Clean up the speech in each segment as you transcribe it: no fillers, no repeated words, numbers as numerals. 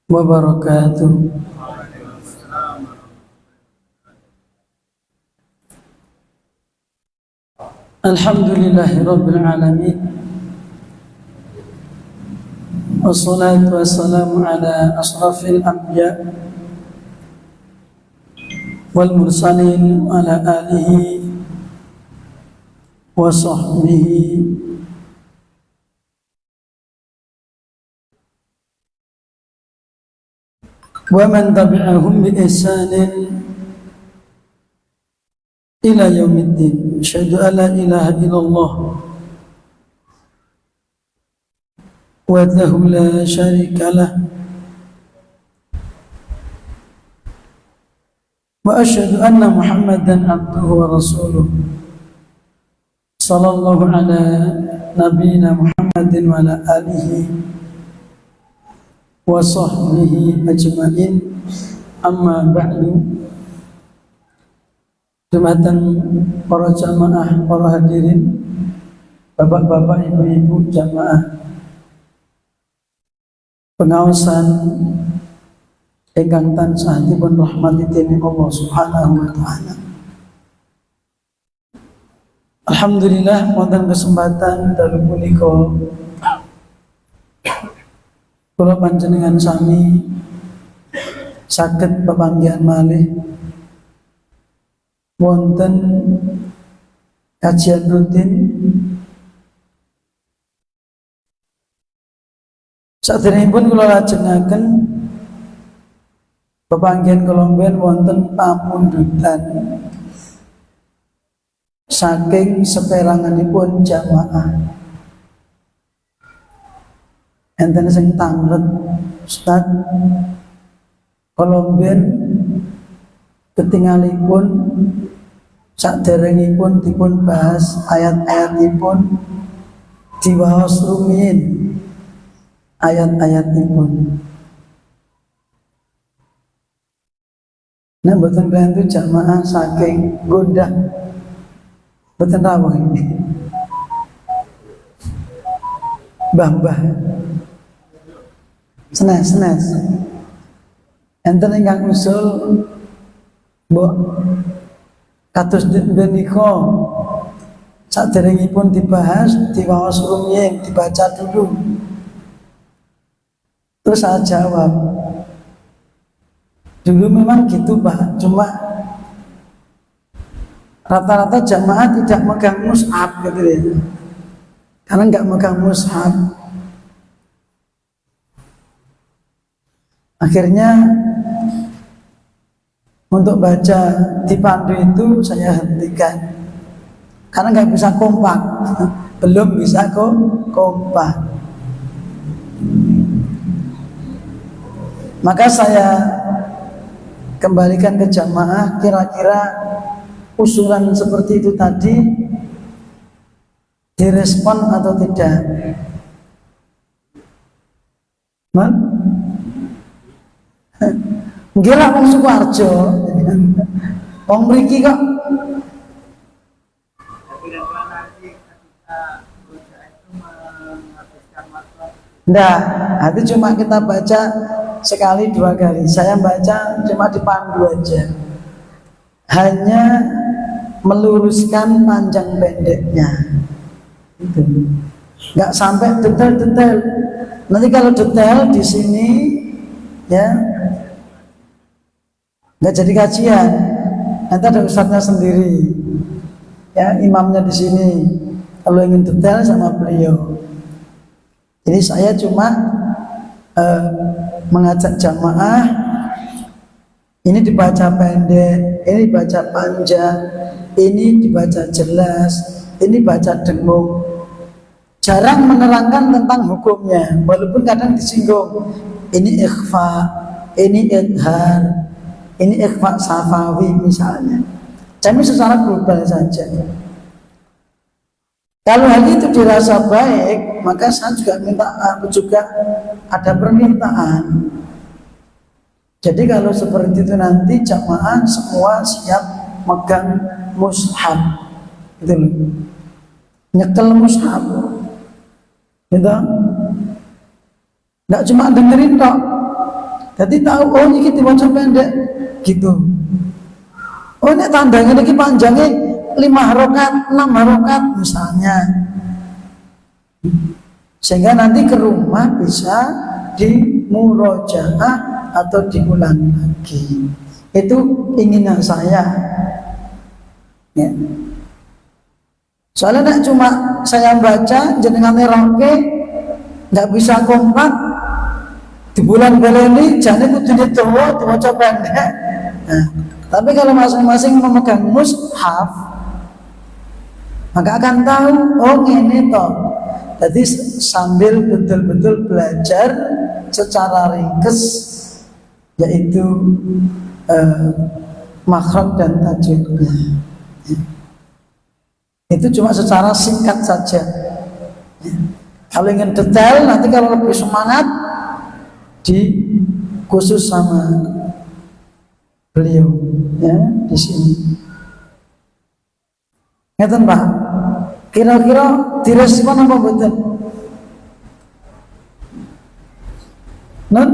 wabarakatuh. Alhamdulillahirabbil alamin. Wassalatu wassalamu ala asrafil anbiya wal mursalin wa ala alihi wa sahbihi wa man tabi'ahum bi ihsanin ila yaumiddin. Asyhadu an la ilaha illallah wahdahu la syarika lah wa asyhadu anna Muhammadan abduhu wa rasuluh. Sallallahu ala nabiyyina Muhammadin wa ala alihi wa sahbihi ajma'in. Amma ba'du. Jumatan para jamaah, para hadirin, bapak-bapak, ibu-ibu jamaah pengawasan ingkang tansah dipun rahmati dening Allah Subhanahu wa taala. Alhamdulillah wonten kesempatan dalu punika kula panjenengan sami saged pepanggihan malih wonten kajian rutin saderengipun kula lajengaken pepanggihan kelomben wonten pamundutan saking seperanganipun jamaah. Enten sing tanglet Ustaz kelomben ketingalipun saderengipun dipun bahas ayat-ayatipun diwaos rumiyin ayat-ayatipun. Nah, mboten kelantu jamaah saking gondah mboten rawuh ini. Mbah-mbah senes enten ingkang usul mbok kados menika saderengipun dibahas diwaos rumiyin dibaca dulu. Terus saya jawab, dulu memang gitu Pak, cuma rata-rata jamaah tidak megang mushaf gitu ya, karena nggak megang mushaf. Akhirnya untuk baca dipandu itu saya hentikan, karena nggak bisa kompak, belum bisa kompak. Maka saya kembalikan ke jamaah, kira-kira usulan seperti itu tadi direspon atau tidak? Nggih lah wong Sukoharjo. Wong mriki kok. Nggak, itu cuma kita baca sekali dua kali. Saya baca cuma dipandu aja, hanya meluruskan panjang pendeknya itu, nggak sampai detail-detail. Nanti kalau detail di sini ya nggak jadi kajian, nanti ada ustadznya sendiri ya, imamnya di sini kalau ingin detail sama beliau. Jadi saya cuma mengajak jamaah, ini dibaca pendek, ini dibaca panjang, ini dibaca jelas, ini baca dengung. Jarang menerangkan tentang hukumnya, walaupun kadang disinggung. Ini ikhfa, ini idhar, ini ikhfa safawi misalnya. Tapi secara global saja. Kalau hal itu dirasa baik, maka saya juga ada permintaan. Jadi kalau seperti itu nanti jamaah semua siap megang mushaf, gitu loh, nyekel mushaf, gitu. Nggak cuma dengerin tok. Jadi tahu oh ini diwaca pendek gitu. Oh ini tandanya ini panjangnya 5 harokat, 6 harokat misalnya. Sehingga nanti ke rumah bisa dimurojaah atau diulang lagi. Itu inginan saya. Ya. Soalnya tidak cuma saya baca jenengan neroke nggak bisa kompak di bulan beleni jangan kudu ditawa diwaca pendek. Nah, tapi kalau masing-masing memegang mushaf maka akan tahu oh ini toh. Jadi sambil betul-betul belajar secara ringkes yaitu makhraj dan tajwidnya. Itu cuma secara singkat saja. Kalau ingin detail nanti kalau lebih semangat di khusus sama beliau ya di sini. Ngeten Pak. Kira-kira direspon apa betul? Non?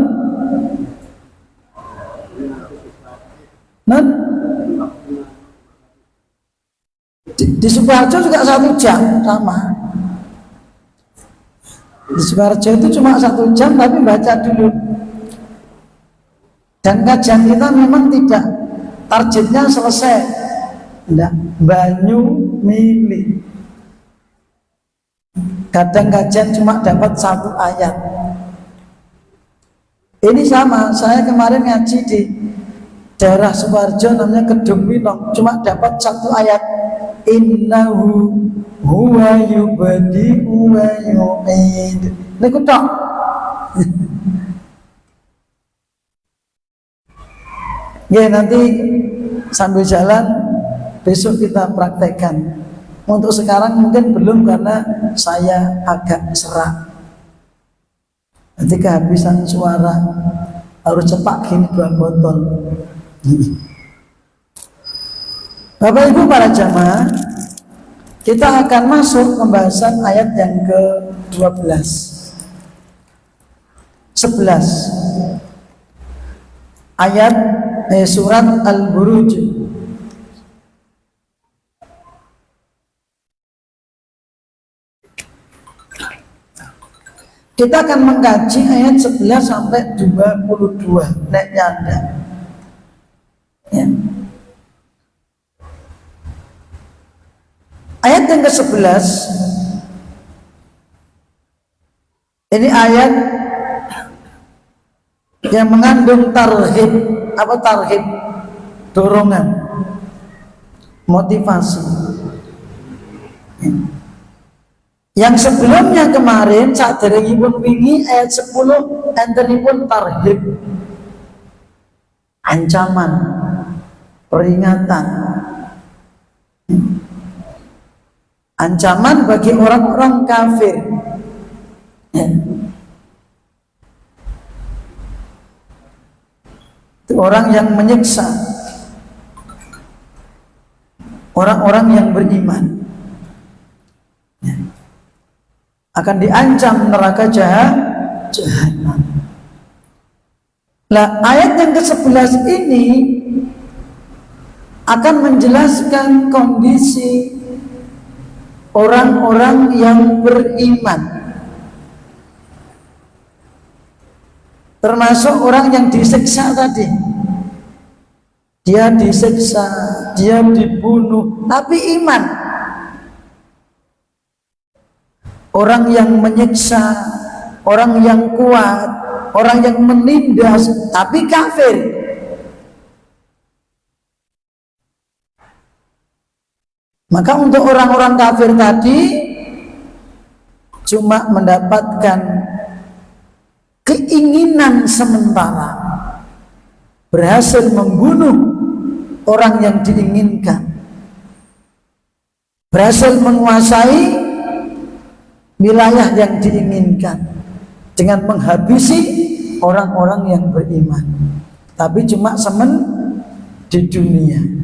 Non? Di Sukoharjo juga 1 jam sama. Di Sukoharjo itu cuma 1 jam tapi baca dulu. Dan kajian kita memang tidak targetnya selesai. Tidak, banyu mili. Kadang kajian cuma dapat 1 ayat. Ini sama, saya kemarin ngaji di daerah Sukoharjo namanya Kedung Winong, cuma dapat 1 ayat. Innahu huwa yubdi'u wa yu'id. Niku tok. Ya nanti sambil jalan besok kita praktekkan. Untuk sekarang mungkin belum karena saya agak serak. Nanti kehabisan suara harus cepat gini 2 botol. Bapak Ibu para jamaah, kita akan masuk pembahasan ayat yang ke-12 11 ayat surat Al-Buruj. Kita akan mengkaji ayat 11 sampai 22 nek nyanda. Ya. Ayat yang ke-11 ini ayat yang mengandung tarhib. Apa tarhib? Dorongan, motivasi. Yang sebelumnya kemarin saat derengipun wingi ayat 10 entenipun tarhib, ancaman, peringatan. Ancaman bagi orang-orang kafir. Itu orang yang menyiksa orang-orang yang beriman. Akan diancam neraka jahanam. Nah, ayat yang ke-11 ini akan menjelaskan kondisi orang-orang yang beriman, termasuk orang yang disiksa tadi. Dia disiksa, dia dibunuh, tapi iman. Orang yang menyiksa, orang yang kuat, orang yang menindas, tapi kafir. Maka untuk orang-orang kafir tadi cuma mendapatkan keinginan sementara, berhasil membunuh orang yang diinginkan, berhasil menguasai wilayah yang diinginkan dengan menghabisi orang-orang yang beriman, tapi cuma semen di dunia.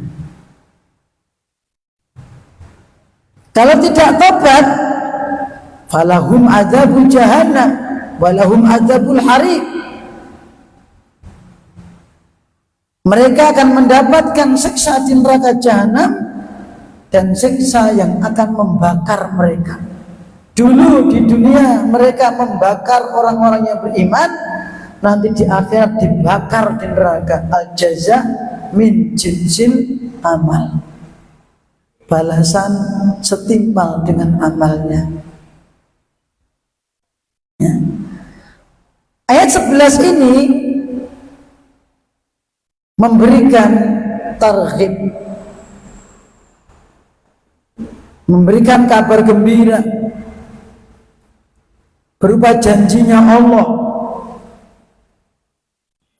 Kalau tidak tobat, falahum adzabul jahannam walahum adzabul hariq. Mereka akan mendapatkan siksa di neraka jahanam dan siksa yang akan membakar mereka. Dulu di dunia mereka membakar orang-orang yang beriman, nanti di akhirat dibakar di neraka. Al-jaza min jinsil amal. Balasan setimpal dengan amalnya. Ya. Ayat 11 ini memberikan targhib, memberikan kabar gembira berupa janjinya Allah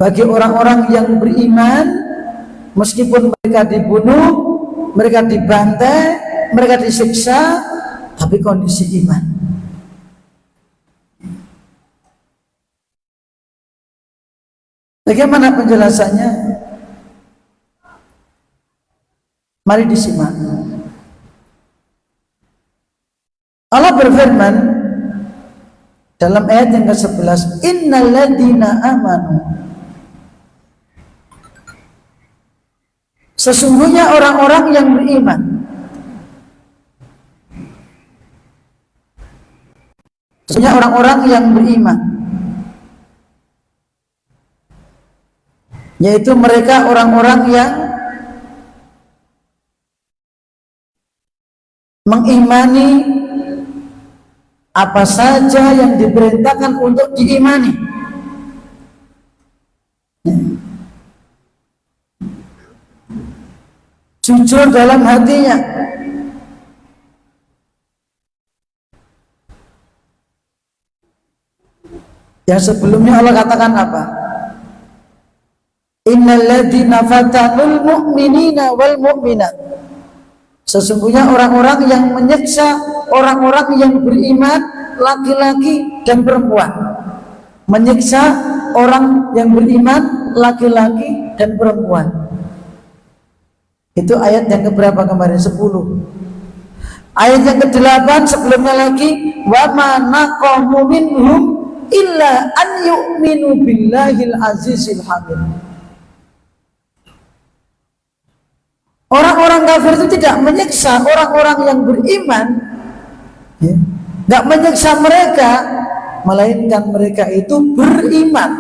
bagi orang-orang yang beriman, meskipun mereka dibunuh, mereka dibantai, mereka disiksa, tapi kondisi iman. Bagaimana penjelasannya? Mari disimak. Allah berfirman dalam ayat yang ke-11, innal ladzina amanu, sesungguhnya orang-orang yang beriman, sesungguhnya orang-orang yang beriman, yaitu mereka orang-orang yang mengimani apa saja yang diperintahkan untuk diimani. Jujur dalam hatinya. Yang sebelumnya Allah katakan apa? Innal ladzina fatanul mu'minina wal mu'minat. Sesungguhnya orang-orang yang menyiksa orang-orang yang beriman, laki-laki dan perempuan. Menyiksa orang yang beriman, laki-laki dan perempuan. Itu ayat yang keberapa kemarin? 10. Ayat yang ke-8 sebelumnya lagi, wa ma naqamu minhum illa an yu'minu billahil azizil hamid. Orang-orang kafir itu tidak menyiksa orang-orang yang beriman, ya, tidak menyiksa mereka, melainkan mereka itu beriman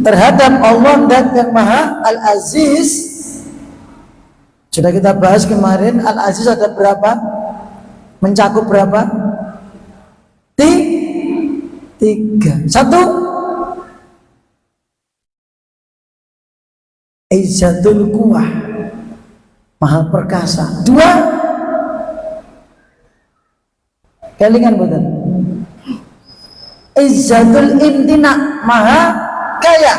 terhadap Allah dan yang Maha Al-Aziz. Sudah kita bahas kemarin, Al-Aziz ada berapa? Mencakup berapa? 3. 1, Izzatul Quwah, Maha Perkasa. 2, kelingan betul, Izzatul Imtina, Maha Kaya.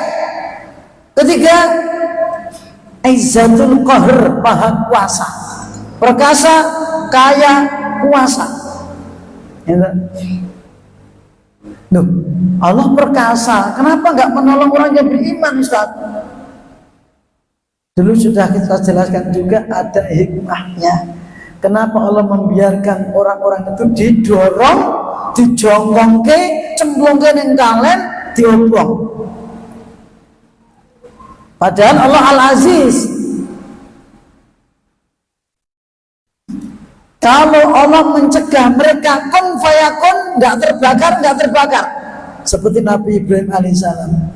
3, Izzatul Qahr, Maha Kuasa. Perkasa, kaya, kuasa. Loh, Allah perkasa, kenapa nggak menolong orang yang beriman, Ustaz? Dulu sudah kita jelaskan juga ada hikmahnya. Kenapa Allah membiarkan orang-orang itu didorong, dijongkongke, cemplungke ning kalen, diobong. Padahal Allah Al-Aziz. Kalau Allah mencegah mereka kun fayakun, nggak terbakar. Seperti Nabi Ibrahim alaihissalam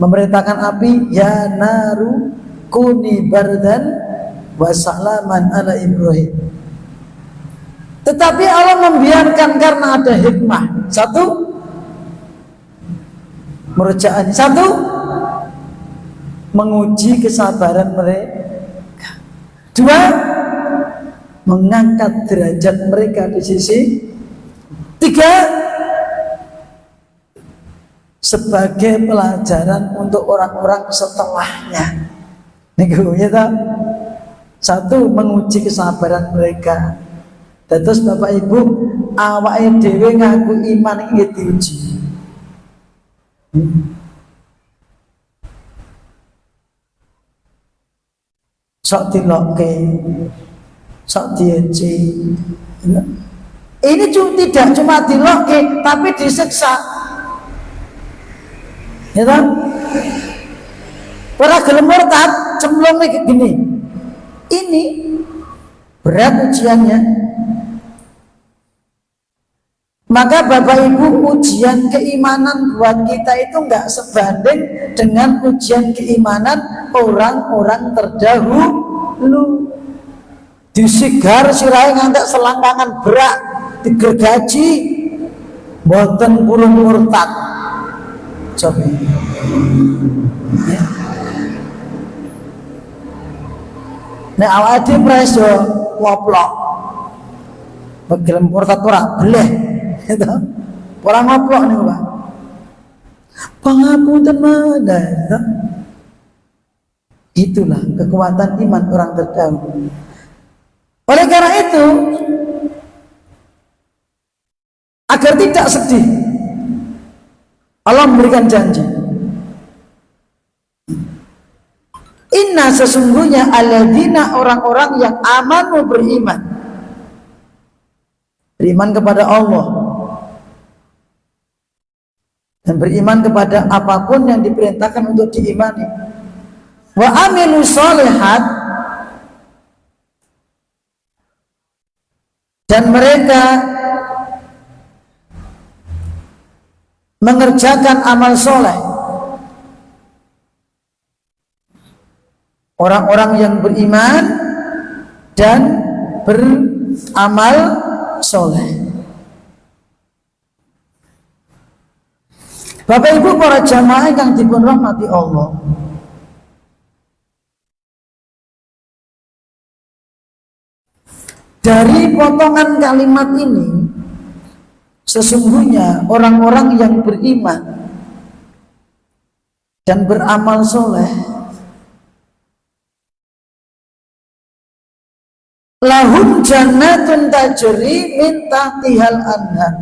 memerintahkan api, ya naru kuni bardan wa salaman ala Ibrahim. Tetapi Allah membiarkan karena ada hikmah. 1, merujaan. 1, menguji kesabaran mereka. 2, mengangkat derajat mereka di sisi. 3, sebagai pelajaran untuk orang-orang setelahnya. Nih tak? 1, menguji kesabaran mereka. Terus Bapak Ibu, awake dhewe ngaku iman iki diuji. Sok dilokke, sok diuji. Ini tidak cuma diloke, tapi disiksa. Ya kan? Para gelem murtad cemplung kayak gini. Ini berat ujiannya. Maka Bapak Ibu, ujian keimanan buat kita itu enggak sebanding dengan ujian keimanan orang-orang terdahulu. Disigar sirai ngantek selangkangan berak digergaji boten purun murtad. Coba ya. Nek awake dhewe preso ngoplok begelem murtad ora bleh gitu. Ora ngoplok niku Pak. Pangapunten mana gitu. Itulah kekuatan iman orang terdahulu. Oleh karena itu, agar tidak sedih, Allah memberikan janji. Inna sesungguhnya alladzina orang-orang yang amanu beriman kepada Allah dan beriman kepada apapun yang diperintahkan untuk diimani. Wa amilu sholihat, dan mereka mengerjakan amal soleh. Orang-orang yang beriman dan beramal soleh. Bapak Ibu para jamaah yang dipun rahmati Allah, dari potongan kalimat ini, sesungguhnya orang-orang yang beriman dan beramal soleh, lahum jannatun tajri min tahtihal anhar.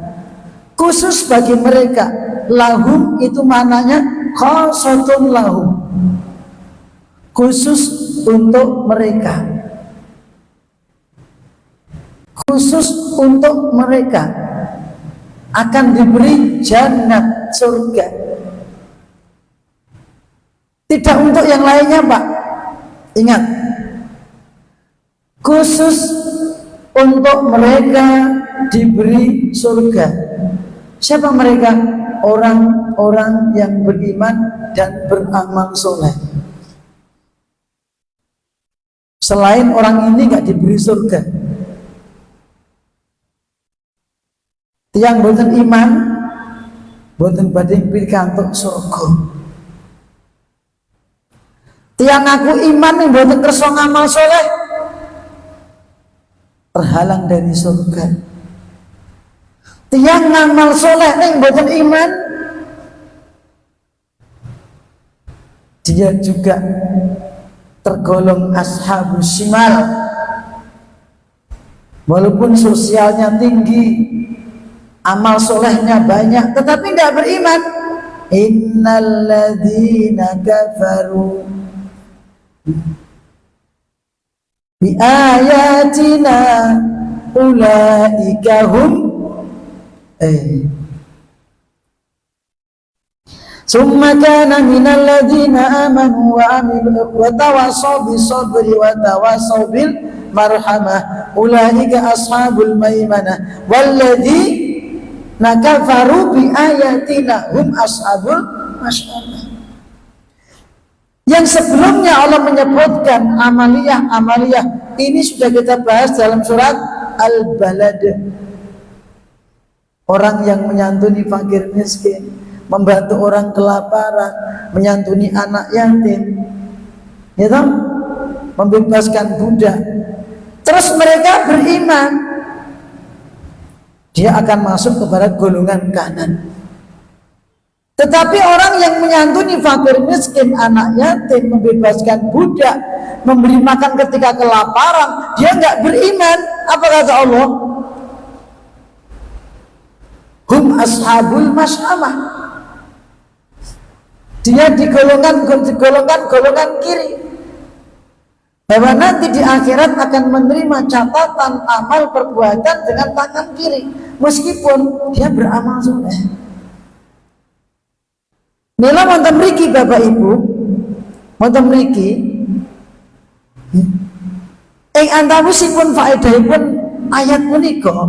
Khusus bagi mereka, lahum itu maknanya khosatun lahum, khusus untuk mereka, khusus untuk mereka akan diberi jannat, surga. Tidak untuk yang lainnya Pak. Ingat, khusus untuk mereka diberi surga. Siapa mereka? Orang-orang yang beriman dan beramal soleh. Selain orang ini gak diberi surga. Yang boten iman, boten badhe pikantuk surga. Tiang aku iman yang boten kersa ngamal soleh, terhalang dari surga. Tiang ngamal soleh yang boten iman, dia juga tergolong ashabul shimal. Walaupun sosialnya tinggi, amal solehnya banyak, tetapi tidak beriman. Innalladzina kafaru bi ayatina ulaika hum summa kana minal ladzina amanu wa amilu wa tawassaw bis sabri wa tawassaw bil marhamah ulaika ashabul maimanah walladzina kafaru bi ayatina hum ashabul masyarah. Yang sebelumnya Allah menyebutkan amaliyah ini sudah kita bahas dalam surat Al-Balad. Orang yang menyantuni fakir miskin, membantu orang kelaparan, menyantuni anak yatim, ya toh? Membebaskan budak. Terus mereka beriman, dia akan masuk kepada golongan kanan. Tetapi orang yang menyantuni fakir miskin, anak yatim, membebaskan budak, memberi makan ketika kelaparan, dia nggak beriman. Apa kata Allah? Hum ashabul masyamah. Dia digolongkan golongan kiri. bahwa nanti di akhirat akan menerima catatan amal perbuatan dengan tangan kiri meskipun dia beramal soleh. Nila wonten mriki Bapak Ibu, wonten mriki ing antawisipun faedahipun ayat punika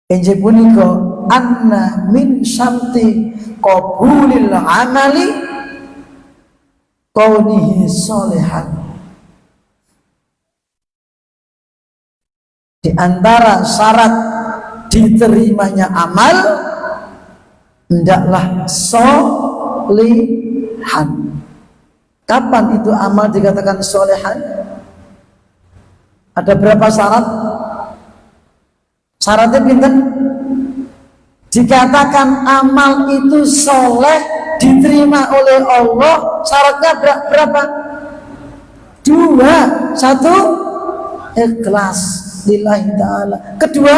injih punika anna min syarti qabulil amali kaunihi sholihan. Di antara syarat diterimanya amal hendaklah sholihan. Kapan itu amal dikatakan sholihan? Ada berapa syarat? Syaratnya pinten? Dikatakan amal itu soleh diterima oleh Allah, syaratnya berapa? 2. 1 ikhlas lillahi ta'ala. Kedua,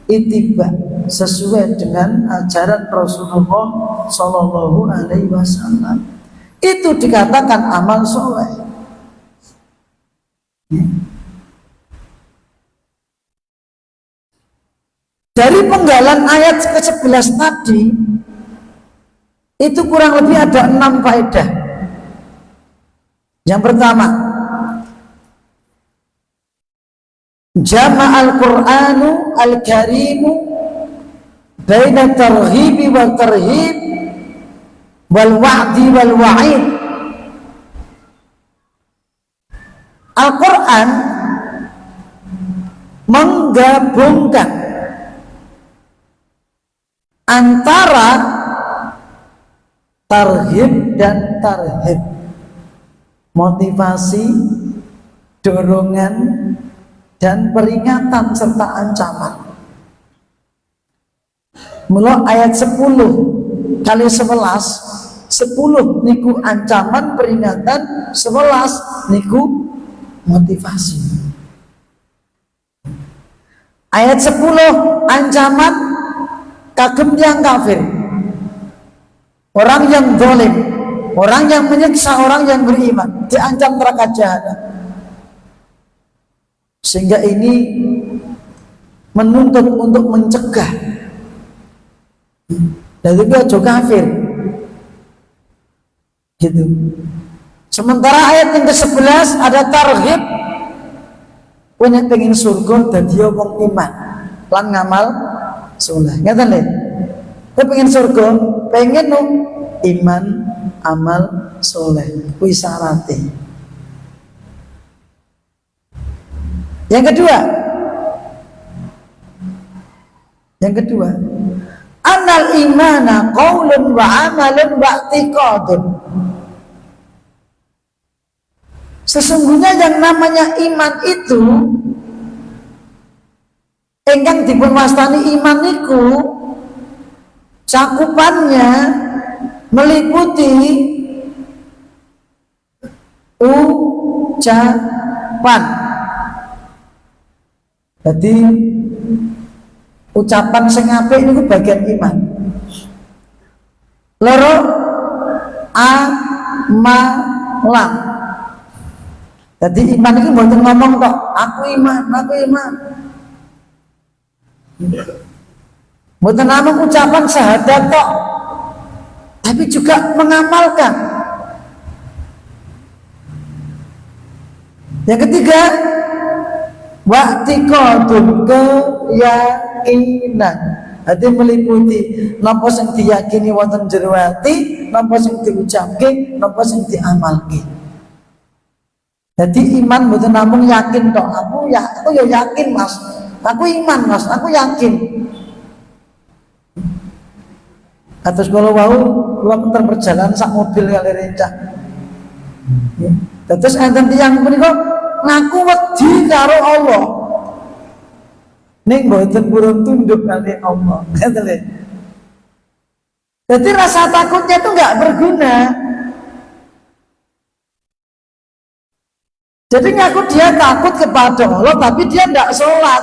ittiba sesuai dengan ajaran Rasulullah Sallallahu Alaihi Wasallam. Itu dikatakan amal soleh. Dari penggalan ayat ke-11 tadi itu kurang lebih ada 6 faedah. Yang pertama, jama'al Qur'anu al-Karimu baina targhibi wal tarhib wal wa'di wal wa'id. Al-Quran menggabungkan antara tarhib dan tarhib, motivasi, dorongan, dan peringatan serta ancaman. Mula ayat 10 kali 11, 10 niku ancaman peringatan, 11 niku motivasi. Ayat 10 ancaman kagem yang kafir, orang yang zalim, orang yang menyiksa orang yang beriman, diancam neraka jahanam. Sehingga ini menuntut untuk mencegah dan juga kafir gitu. Sementara ayat yang ke-11 ada targhib, punya pengen surga dan dia wong iman lan ngamal soleh. Ngeten lho. Kowe pengen surga, pengen no iman amal soleh. Kuwi syarate. Yang kedua, annal imana qaulun wa amalun wa i'tiqadun. Sesungguhnya yang namanya iman itu ingkang dipun wastani iman niku cakupannya meliputi ucapan. Jadi ucapan sing apik niku bagian iman. Loro amalan. Jadi iman itu mboten ngomong kok aku iman. Mboten namung ucapan syahadat kok, tapi juga mengamalkan. Yang ketiga, wa'tiqadun, keyakinan. Jadi meliputi napa sing diyakini wonten jero ati, napa sing diucapke, napa sing diamalke. Jadi iman mboten namung yakin tok. Aku ya yakin Mas. Aku iman Mas, aku yakin. Atus kula wau kula muter perjalanan sak mobil kali rencang. Terus enten tiyang menika ngaku wedi karo Allah. Ning mboten purun tunduk kali Allah. Ngoten lho. Jadi rasa takutnya itu enggak berguna. Jadi ngaku dia takut kepada Allah, tapi dia tidak sholat.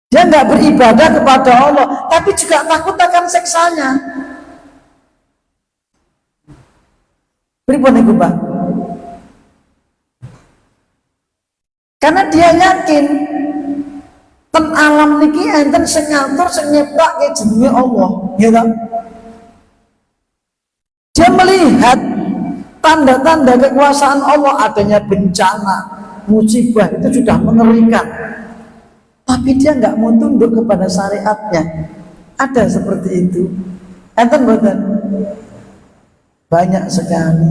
Dia tidak beribadah kepada Allah, tapi juga takut akan siksanya. Pripun niku, Pak? Karena dia yakin ten alam niki enten sing ngatur sing nyiptake jenenge Allah, ya kan? Dia melihat tanda-tanda kekuasaan Allah, adanya bencana, musibah itu sudah mengerikan. Tapi dia nggak mau tunduk kepada syariatnya. Ada seperti itu. Enten boten? Banyak sekali.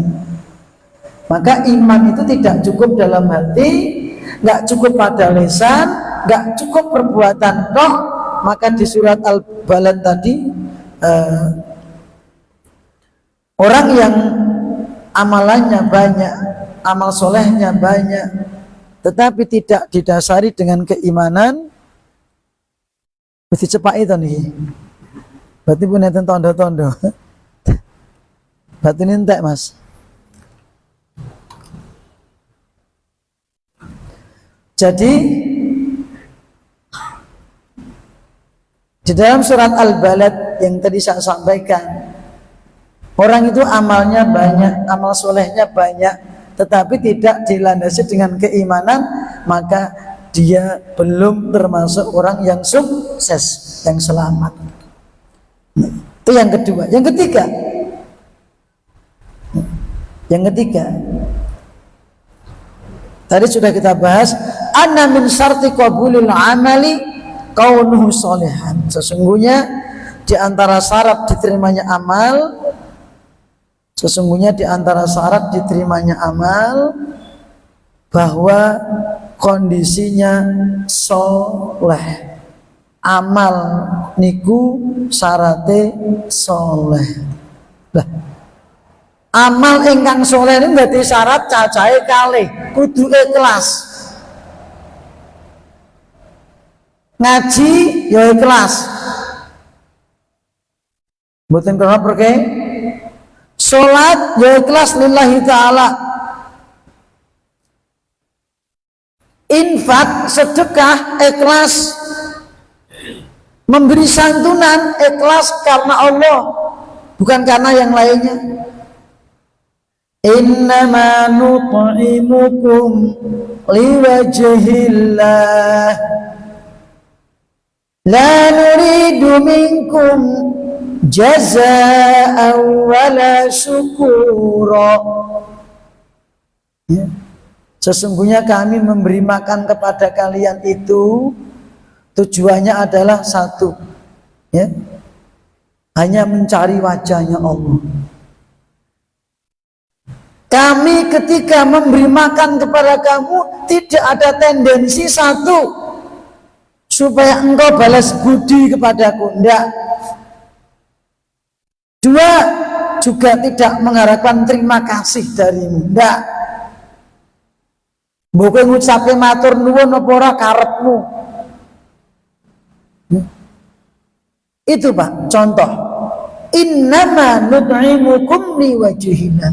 Maka iman itu tidak cukup dalam hati, nggak cukup pada lisan, nggak cukup perbuatan toh. Maka di surat Al-Balad tadi orang yang amalannya banyak, amal solehnya banyak, tetapi tidak didasari dengan keimanan, mesti cepat itu nih. Berarti punya tondo-tondo. Berarti ini entek, Mas. Jadi di dalam surat Al-Balad yang tadi saya sampaikan, orang itu amalnya banyak, amal solehnya banyak, tetapi tidak dilandasi dengan keimanan, maka dia belum termasuk orang yang sukses, yang selamat. Itu yang kedua. Yang ketiga, tadi sudah kita bahas, anna min syarti qabulil amali kaunuhu sholihan. Sesungguhnya di antara syarat diterimanya amal, bahwa kondisinya soleh. Amal niku syarate soleh. Lah, amal ingkang soleh ini berarti syarat cacahe kalih, kudu ikhlas. Ngaji ya ikhlas. Mboten krono perke. Salat ya ikhlas lillahi taala. Infak, sedekah ikhlas. Memberi santunan ikhlas karena Allah, bukan karena yang lainnya. Innama nut'imukum liwajhillah la nuridu minkum jazaa'an wala syukura. Ya. Sesungguhnya kami memberi makan kepada kalian itu tujuannya adalah satu, ya, hanya mencari wajahnya Allah. Kami ketika memberi makan kepada kamu tidak ada tendensi satu supaya engkau balas budi kepadaku, enggak. Dua, juga tidak mengharapkan terima kasih darimu, enggak. Mbok ngucape matur nuwun apa ora karepmu. Itu Pak, contoh. Innama nut'imukum liwajhillah.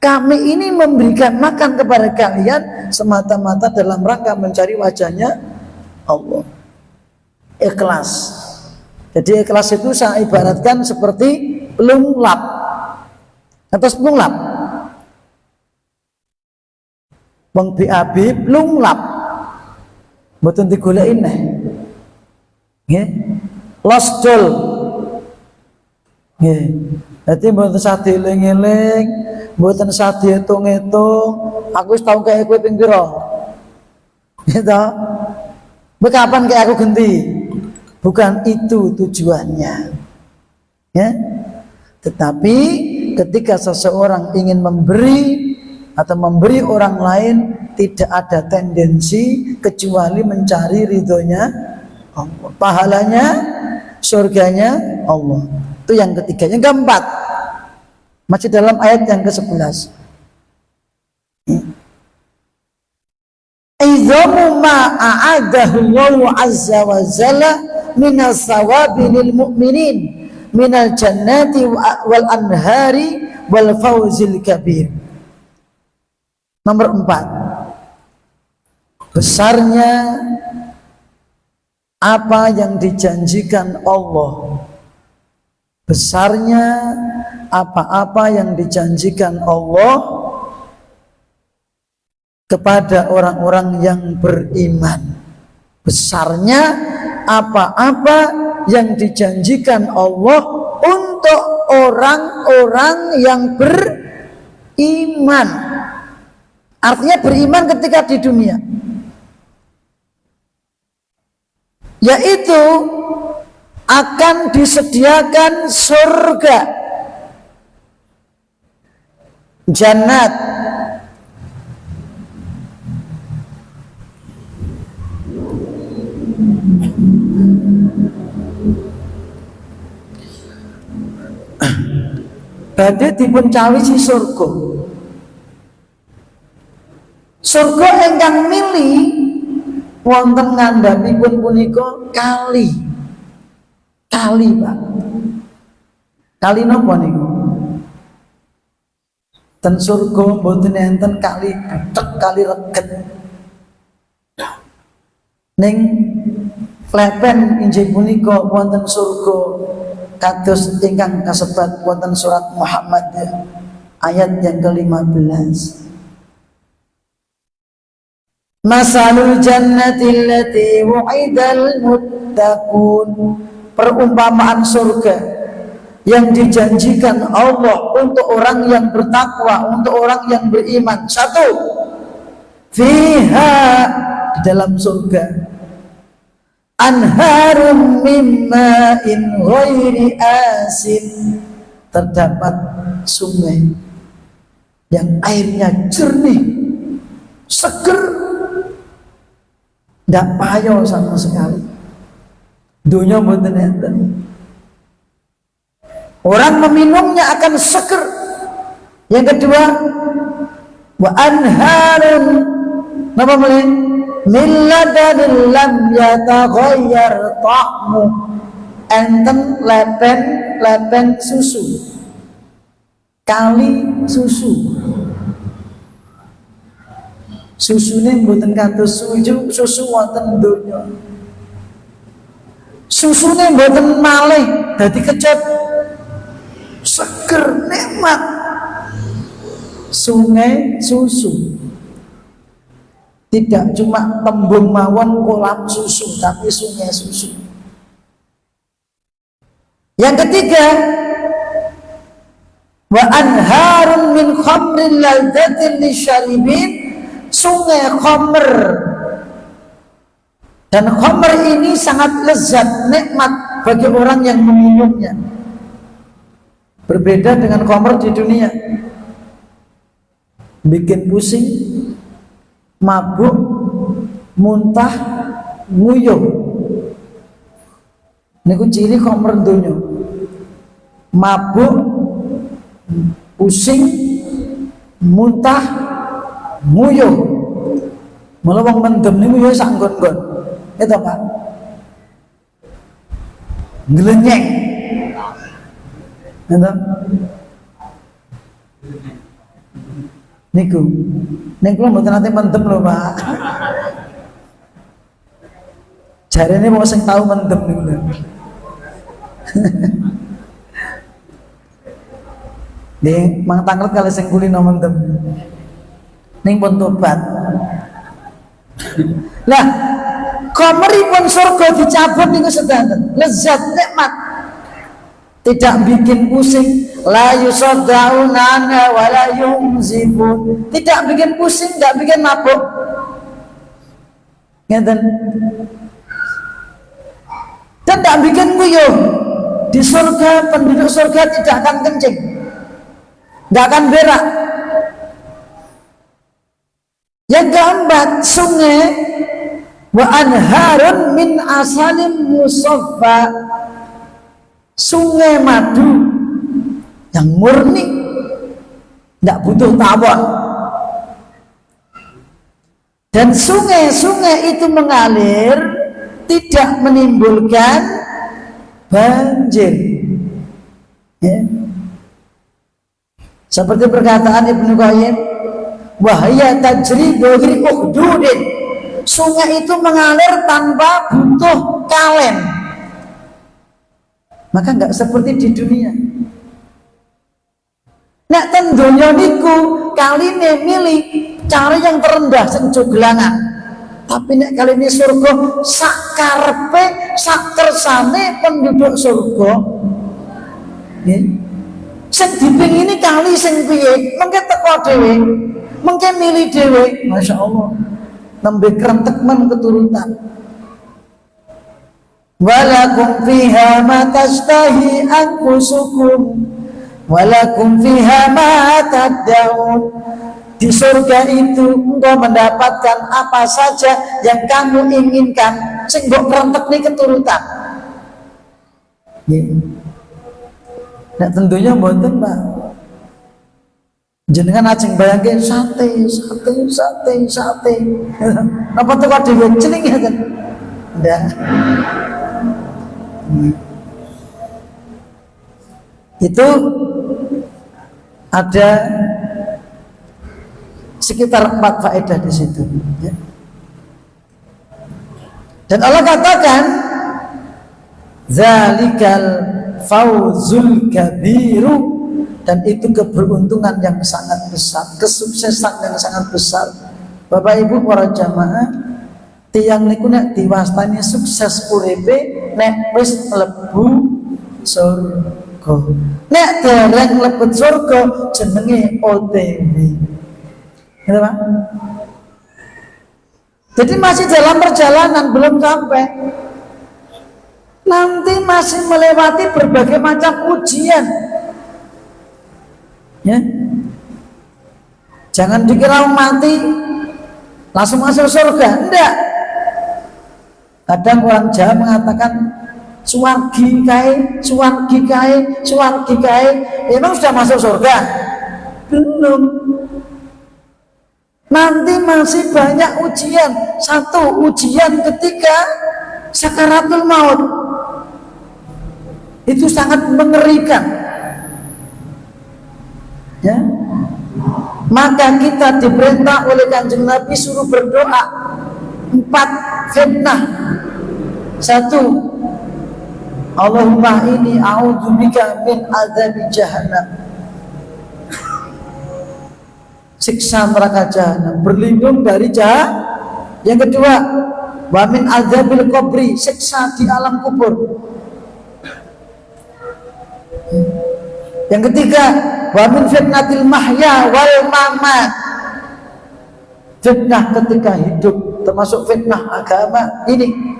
Kami ini memberikan makan kepada kalian semata-mata dalam rangka mencari wajahnya Allah. Ikhlas. Jadi ikhlas itu saya ibaratkan seperti pelunglap. Atas pelunglap. Wong BAB pelunglap. Mboten digoleki neh. Nggih. Losdol. Nggih. Dadi mboten usah dieling-eling, mboten usah diitung-itung. Aku wis tau kaya kowe ping pira. Gitu. Kowe kapan kaya aku genti? Bukan itu tujuannya. Ya. Tetapi ketika seseorang ingin memberi atau memberi orang lain, tidak ada tendensi kecuali mencari ridhonya Allah. Pahalanya, surganya Allah. Itu yang ketiga. Yang keempat, masih dalam ayat yang ke-11. Izamu ma a'adahu Allah azza wa jalla minas sawabi lil mu'minin minal jannati wal anhari wal fawzil kabir. Nomor 4, besarnya apa yang dijanjikan Allah, besarnya apa-apa yang dijanjikan Allah kepada orang-orang yang beriman. Besarnya apa-apa yang dijanjikan Allah untuk orang-orang yang beriman. Artinya beriman ketika di dunia, yaitu akan disediakan surga, jannat, badhe dipun cawisi surga. Surga ingkang mili wonten ngandhapipun punika kali. Kali, Pak. Kali napa niku? Ten surga mboten enten kali butek, kali reget. Ning lepen injih punika wonten surga kados ingkang kasebat wonten surat Muhammad ayat yang ke-15. Masalul jannati allati wu'idal muttaqun, perumpamaan surga yang dijanjikan Allah untuk orang yang bertakwa, untuk orang yang beriman. Satu, fiha, di dalam surga, anharum mimma'in ghairi asin, terdapat sungai yang airnya jernih, seger, tidak payah sama sekali. Dunia mboten enten. Orang meminumnya akan seger. Yang kedua, wa anharun, napa meneh? Min ladanin lam yataghayyar ta'mu. Enten lepen susu. Kali susu. Susune mboten kados susu wonten donya. Susune mboten malih dadi kecut. Seger nikmat. Sungai susu. Tidak cuma tembung mawon kolam susu, tapi sungai susu. Yang ketiga, wa anharun min khamrin ladzatin lisyaribin, sungai khamr. Dan khamr ini sangat lezat, nikmat bagi orang yang meminumnya. Berbeda dengan khamr di dunia, bikin pusing, mabuk, muntah, nguyuh. Niku ciri khamr donya. Mabuk, pusing, muntah, nguyuh. Mula wong mendem niku ya sak nggon-nggon. Itu Pak. Nglenyek. Itu. Niku. Ning kula mboten nate mendem lho, Pak. Jarene wong sing tau mendem niku lho. Ning mang tanglet kali sing kulino mendem. Ning pun tobat. Lah, khamripun surga dicabut niku sedanten, lezat nikmat. Tidak bikin pusing, la yusaddauna wa la yumzifun. Tidak bikin pusing, tidak bikin mabuk. Ngeten. Dan tidak bikin nguyuh. Di surga, penduduk surga tidak akan kencing, tidak akan berak. Yang keempat, sungai wa anharun min asalim musaffa, sungai madu yang murni, tidak butuh tawon. Dan sungai-sungai itu mengalir, tidak menimbulkan banjir. Ya. Seperti perkataan Ibnu Qayyim, wahya tajri bighairi ukhdudin, sungai itu mengalir tanpa butuh kalen. Maka enggak seperti di dunia. Nek ten donya niku kaline milih cara yang terendah sing joglangan. Tapi nek kaline surga sakarepe sak kersane penduduk surga. Nggih. Sing dipingini kali sing piye? Mengke teko dhewe, mengke milih dhewe. Masyaallah. Nembe krentek men keturutan. Walakum fiha ma tashtahi anfusukum walakum fiha ma tad'un. Di surga itu engkau mendapatkan apa saja yang kamu inginkan sing mbok krentekne keturutan. Nggih. Nek tentunya mboten, Pak. Jenengan ajeng bayangke sate. Napa teko dhewe celing ngeten? Ndak. Itu ada sekitar 4 faedah di situ, ya. Dan Allah katakan zalikal fauzul kabiru, dan itu keberuntungan yang sangat besar, kesuksesan yang sangat besar. Bapak Ibu para jamaah, tiyang niku nek diwastani sukses uripe nek wis mlebu surga. Nek dereng mlebet surga jenenge OTW. Gitu, Pak? Jadi masih dalam perjalanan, belum sampai. Nanti masih melewati berbagai macam ujian. Ya. Jangan dikira mati langsung masuk surga. Enggak. Kadang orang Jawa mengatakan suwargi kae. Emang sudah masuk surga? Belum. Nanti masih banyak ujian. Satu, ujian ketika sakaratul maut. Itu sangat mengerikan. Ya. Maka kita diperintah oleh Kanjeng Nabi suruh berdoa 4 fitnah. 1, Allahumma inni a'udzubika min adzabi jahannam, siksa neraka jahanam, berlindung dari jahanam. Yang kedua, wa min adzabil qabri, siksa di alam kubur. Yang ketiga, wa min fitnatil mahya wal mamat, fitnah ketika hidup, termasuk fitnah agama ini.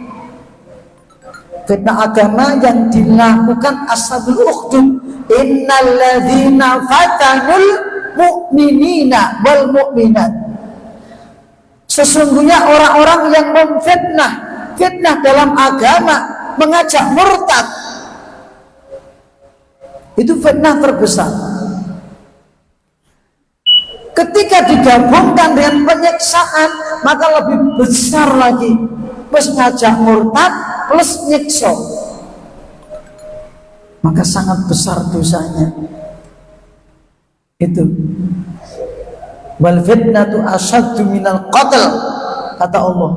Fitnah agama yang dilakukan ashabul ukhdud, innal ladzina fatanul mu'minina wal mu'minat, sesungguhnya orang-orang yang memfitnah, fitnah dalam agama, mengajak murtad, itu fitnah terbesar. Ketika digabungkan dengan penyiksaan, maka lebih besar lagi. Plus ngajak murtad plus nyiksa, maka sangat besar dosanya. Itu wal fitnatu asyaddu minal qatl, kata Allah.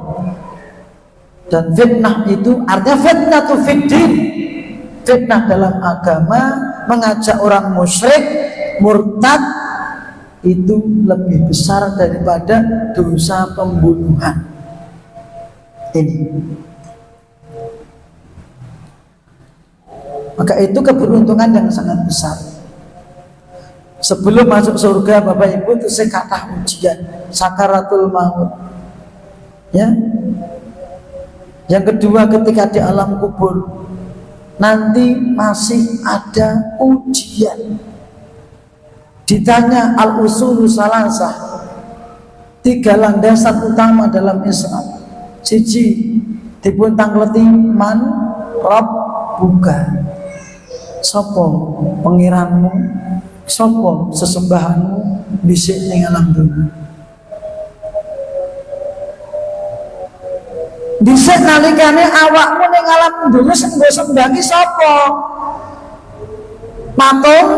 Dan fitnah itu artinya fitnatu fiddin, fitnah dalam agama, mengajak orang musyrik murtad, itu lebih besar daripada dosa pembunuhan. Ini, maka itu keberuntungan yang sangat besar. Sebelum masuk surga, Bapak Ibu, itu sekatah ujian, sakaratul maut. Ya. Yang kedua, ketika di alam kubur, nanti masih ada ujian. Ditanya al-usulu salasah, 3 landasan utama dalam Islam. Siji, dipun tangleti man rabbuka, sapa pengiranmu, sapa sesembahanmu dhisik ning alam dunya. Dhisik nalikane awakmu ning alam dunya sing mbok sembahi sapa? Patung,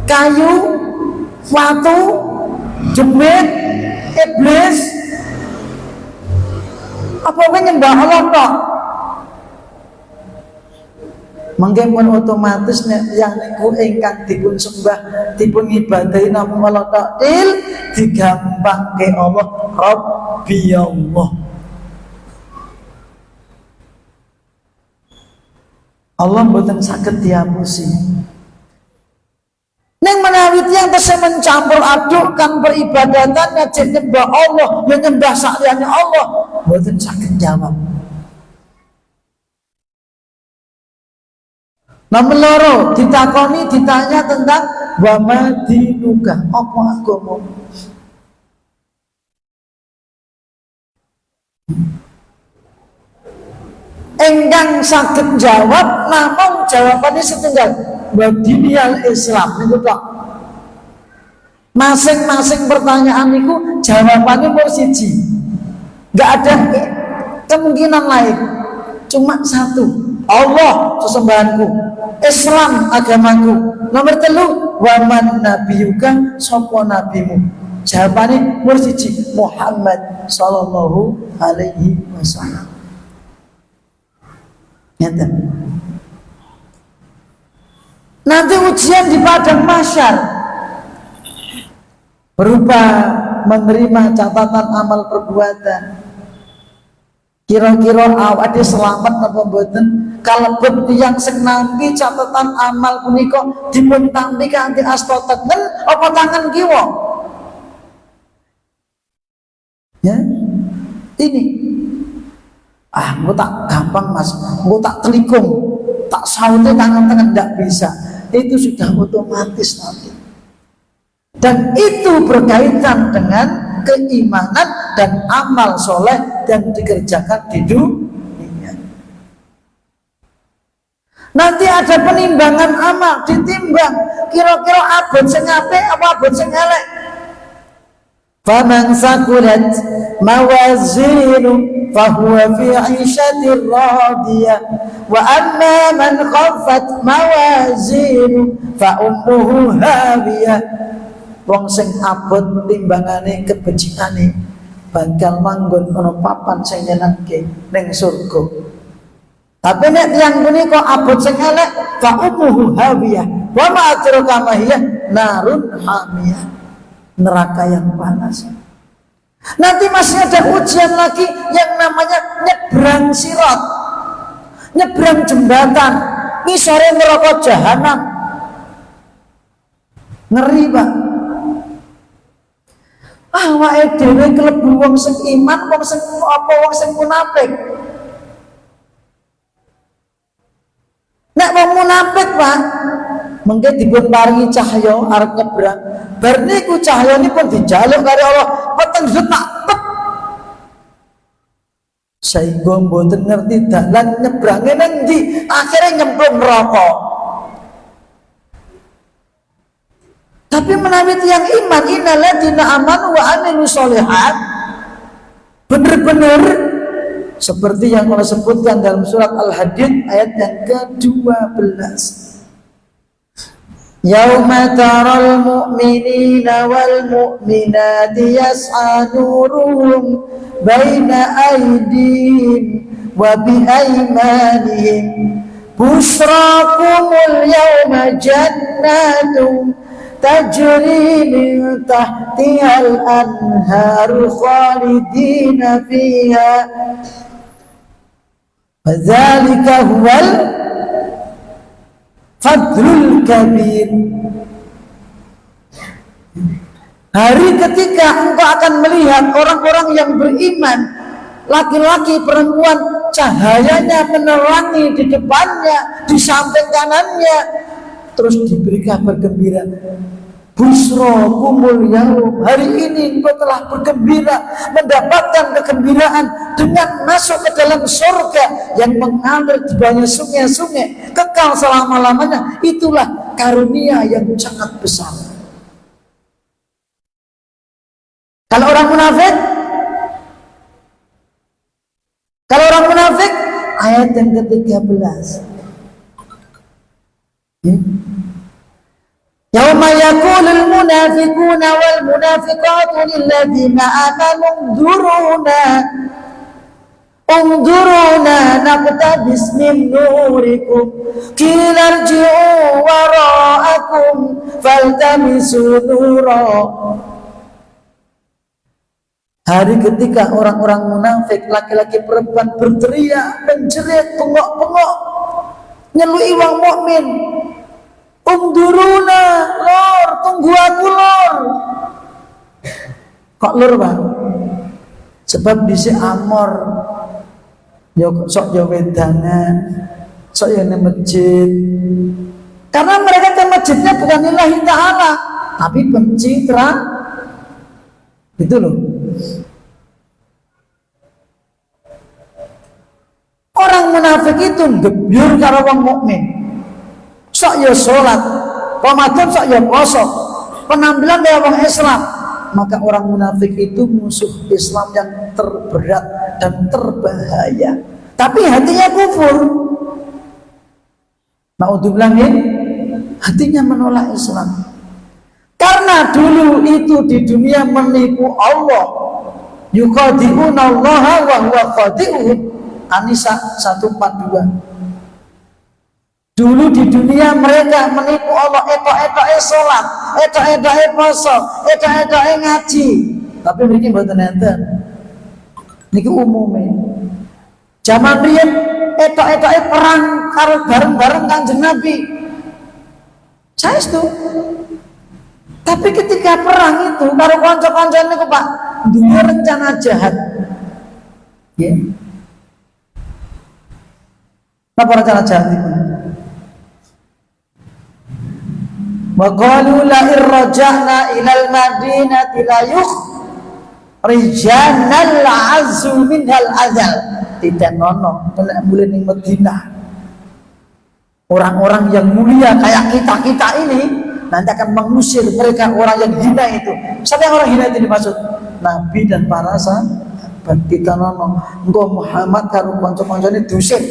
kayu, watu, jemit, iblis, apa kowe nyembah Allah tok? Mangke pun otomatis nek yang niku ingkang dipun sembah dipun ibadahi namung Allah takil digampangke Allah Rabbi Allah. Allah mboten saged diapusi. Neng menawi tiyang tesih mencampur adukkan peribadatan ngajeng nyembah Allah, nyembah saliyane Allah, mboten saged jawab. Nomor loro ditakoni ditanya tentang wa madinuka, apa agamamu? Engkang saged jawab namung jawabannya setunggal wadiniyal Islam niku tok. Masing-masing pertanyaan niku jawabannya mung siji. Enggak ada kemungkinan lain. Cuma satu. Allah sesembahanku, Islam agamaku. Nomor 3, wa man nabiyuka, sapa nabimu? Jawabannya mung siji, Muhammad sallallahu alaihi wasallam. Nyata. Nanti ujian di padang mahsyar berupa menerima catatan amal perbuatan. Kira-kira awake selamat napa mboten? Kalebet tiyang sing nampi catatan amal punika dipun tampi kanthi asta tengen apa tangan kiwa? Ya. Ini engko tak gampang mas, engko tak telikung, tak saute tangan-tangan, tidak bisa. Itu sudah otomatis nanti. Dan itu berkaitan dengan keimanan dan amal soleh yang dikerjakan di dunia. Nanti ada penimbangan amal, ditimbang kira-kira abot sing apik apa abot sing elek. Faman sakulat mawazinu fahuwa fi 'ishatir radiyah wa amma man khaffat mawazinu fa ummuhu hawiyah. Wong sing abot timbangane kebecikane bakal manggon ana papan sing nyenengke ning surga. Tapi nek tiyang punika abot sing elek fa ummuhu hawiyah wa ma adraka ma hiya narun hamiyah, neraka yang panas. Nanti masih ada ujian lagi yang namanya nyebrang sirat, nyebrang jembatan, ngisore neraka jahanam. Ngeri Pak. Awake dhewe klebu wong sing iman, wong sing apa, wong sing munafik. Nek wong munafik Pak, mengke dipun paringi cahya arep nyebrang. Bar niku cahyanipun dijaluk karo Allah, peteng tak pet. Sehingga mboten ngerti dalan nyebrange nang ndi, akhire nyemplung neraka. Tapi menawi tiyang iman, innalladzina amanu wa amilus sholihat, benar-benar seperti yang Allah sebutkan dalam surat Al-Hadid ayat yang ke-12. Yauma taral mu'minina wal mu'minati yas'a nuruhum baina aydihim wa bi aymanihim busyrakumul yawma jannatun tajri min tahtihal anharu khalidina fiha fadzalika huwal fadlul kabir. Hari ketika engkau akan melihat orang-orang yang beriman, laki-laki perempuan, cahayanya menerangi di depannya, di samping kanannya, terus diberi kabar gembira, busro kumul yaum, hari ini engkau telah bergembira, mendapatkan kegembiraan dengan masuk ke dalam surga yang mengalir di bawahnya sungai-sungai kekal selama-lamanya. Itulah karunia yang sangat besar. Kalau orang munafik, ayat yang ke-13. Yauma yaqulul munafiquna wal munafiqatu lilladzina amanu dzuruna Unzuruna naqtabis min nurikum qila irji'u wara'akum faltamisu nura. Hari ketika orang-orang munafik, laki-laki perempuan berteriak, menjerit, bengok-bengok, nyelui wong mukmin. Unzuruna, lor, tunggu aku lor. Kok lor, Pak? Sebab dhisik amor. Yo sok yo wedangan, sok yo nang masjid. Karena mereka ke masjidnya bukan lillahi ta'ala, tapi pencitraan. Itu loh. Orang munafik itu gebyur karo wong mukmin. Sok yo salat, Ramadan sok yo poso, penampilan kaya wong Islam. Maka orang munafik itu musuh Islam yang terberat dan terbahaya. Tapi hatinya kufur. Naudzubillah, hatinya menolak Islam. Karena dulu itu di dunia menipu Allah. Yukhadi'una Allah wa huwa khadi'uhum. An-Nisa 142. Dulu di dunia mereka menipu Allah, etok-etoke salat, etok-etoke puasa, etok-etoke ngaji. Tapi mriki mboten enten. Niki umume. Zaman riyen etok-etoke perang karo bareng-bareng Kanjeng Nabi. Saestu. Tapi ketika perang itu karo kanca-kancane niku Pak, duwe rencana jahat. Ya. Apa rencana jahat itu? Wa qalu la irja'na ilal madinati la yukhrijanal 'azzu minhal azal. Tidak nono nek mulai ning Madinah. Orang-orang yang mulia kayak kita-kita ini nanti akan mengusir mereka orang yang hina itu. Siapa yang orang hina itu dimaksud? Nabi dan para sahabat. Kita nono engko Muhammad karo kanca-kancane diusir.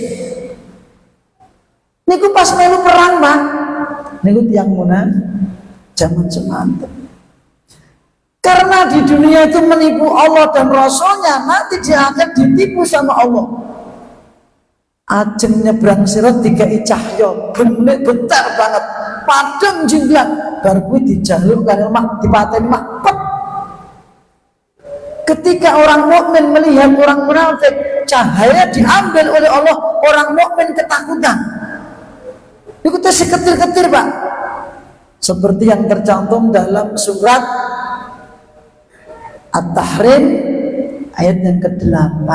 Niku pas melu perang, Bang. Niku tiyang munafik zaman semanten. Karena di dunia itu menipu Allah dan Rasulnya, nanti dia akan ditipu sama Allah. Ajeng nyebrang sirat dikai cahya, bener bentar banget, padang jinglang, bar kuwi dijaluk karo mak dipateni mak pep. Ketika orang mukmin melihat orang munafik, cahaya diambil oleh Allah, orang mukmin ketakutan. Itu seketir-ketir, Pak. Seperti yang tercantum dalam surat At-Tahrim ayat yang ke-8.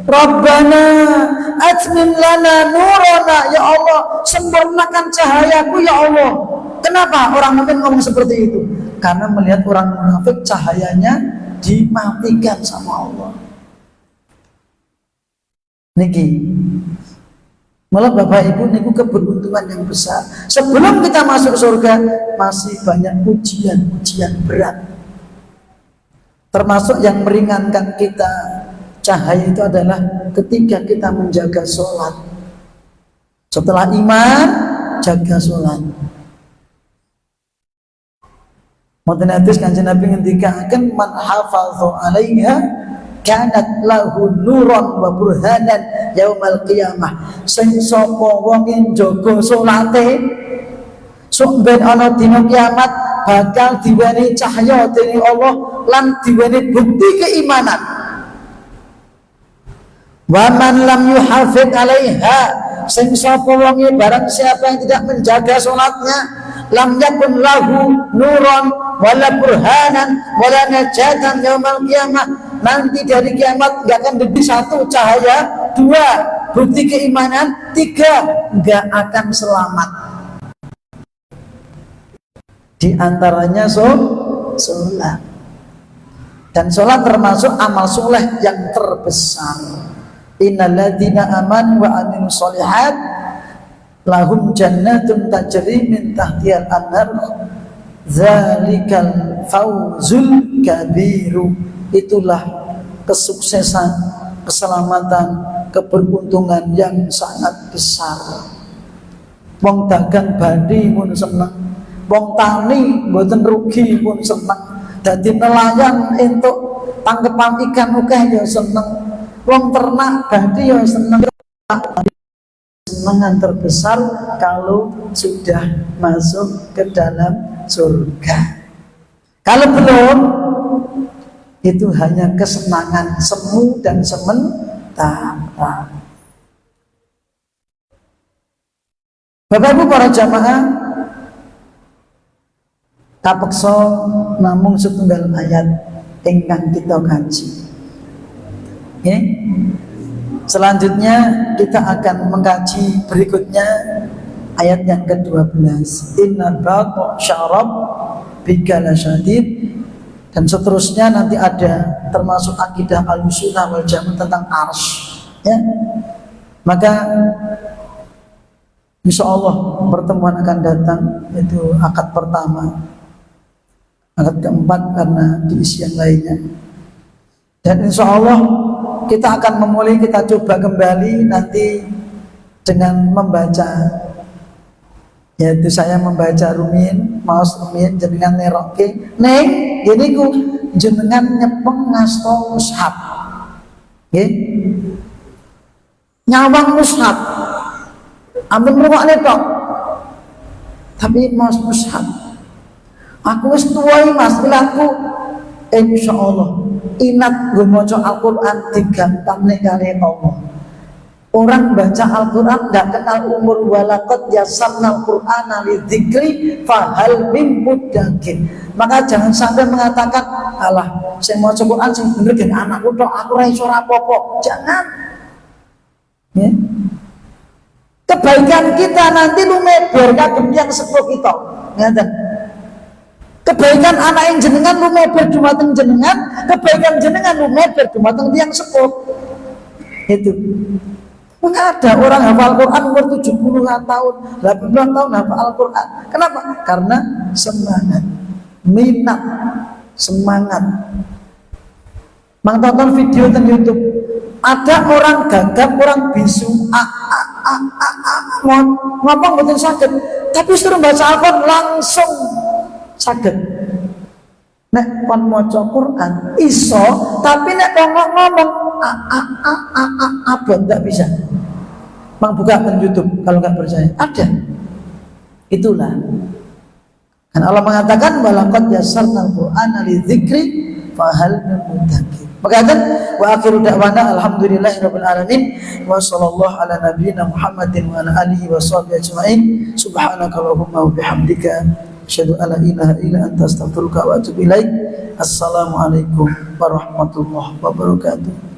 Rabbana atmim lana nurana, ya Allah, sempurnakan cahayaku ya Allah. Kenapa orang mukmin ngomong seperti itu? Karena melihat orang munafik cahayanya dimatikan sama Allah. Niki malah Bapak Ibu niku keberuntungan yang besar. Sebelum kita masuk surga masih banyak ujian-ujian berat. Termasuk yang meringankan kita cahaya itu adalah ketika kita menjaga sholat. Setelah iman, jaga sholat. Mboten hadis Kanjeng Nabi ngendikaken man hafadha 'alaiha kanat lahu nuron wa burhanan yaumal qiyamah. Sing sapa wong njaga salate sok ben ana dina kiamat bakal diweni cahya dening Allah lan diweni bukti keimanan. Wa man lam yuhafid 'alaiha, sing sapa wong barang siapa yang tidak menjaga salatnya, lam yakun lahu nuron wala burhanan wala najatan yaumal qiyamah. Nanti dari kiamat gak akan lebih satu cahaya, dua bukti keimanan, tiga gak akan selamat. Di antaranya sholat. Dan sholat termasuk amal soleh yang terbesar. Innalladzina amanu wa amilus sholihat lahum jannatun tajri min tahtihal anhar dzalikal fawzul kabiru. Itulah kesuksesan, keselamatan, keberuntungan yang sangat besar. Wong dagang badi pun seneng, wong tani mboten rugi pun seneng, Dadi nelayan untuk tangkepan ikan akeh ya seneng. Wong ternak babi ya seneng. Senangan terbesar kalau sudah masuk ke dalam surga. Kalau belum, itu hanya kesenangan semu dan sementara. Bapak Ibu para jamaah, kapeksa namung setunggal ayat ingkang kita kaji. Okay? Selanjutnya kita akan mengkaji berikutnya ayat yang ke-12. Inna baqo syarab bikala syadid, dan seterusnya nanti ada termasuk akidah al-sunnah wal jamaah tentang arsy, ya. Maka insya Allah pertemuan akan datang, itu akad pertama, akad keempat karena diisi yang lainnya. Dan insya Allah kita akan memulai, kita coba kembali nanti dengan membaca, yaitu saya membaca rumin, maos rumin, jenengan neroke, neng, jadi ku jenengan nyepeng ngasto mushaf, okay? Nyawang mushaf, ampun merungokne tok, tapi maos mushaf. Aku wis tuwai mas, aku insya Allah inat gue maca Al-Quran digampangnya kali Allah. Orang baca Al-Quran gak kenal umur, walaqad yassarnal Qur'ana lidzikri fahal mim muddakir. Maka jangan sampai mengatakan, alah saya mau maca Quran sing bener gen anakku tok, aku ra iso rapopo. Jangan. Ya. Kebaikan kita nanti lumebar kagem yang sepuh kita. Ngaten. Kebaikan anak yang jenengan lumebar dumateng jenengan, kebaikan jenengan lumebar dumateng tiyang sepuh. Itu. Ada orang hafal Quran umur 70 tahun, 80 tahun hafal Al-Quran. Kenapa? Karena semangat, minat, semangat. Mang tonton video di YouTube, ada orang gagap, orang bisu, ngomong betul sakit, tapi suruh baca Al-Quran langsung sakit. Nek kon maca Quran iso, tapi nek ngomong abot nggak bisa. Mang buka YouTube kalau nggak percaya, ada. Itulah. Dan Allah mengatakan walaqad yassarnal Qur'ana lidzikri fahal min muddakir. Maka wa akhiru da'wana alhamdulillahirabbil alamin wa sallallahu ala nabiyyina Muhammadin wa ala alihi wa sahbihi ajmain. Subhanakallahumma wa bihamdika asyhadu an la ilaha illa anta astaghfiruka wa atubu ilaik. Assalamualaikum warahmatullahi wabarakatuh.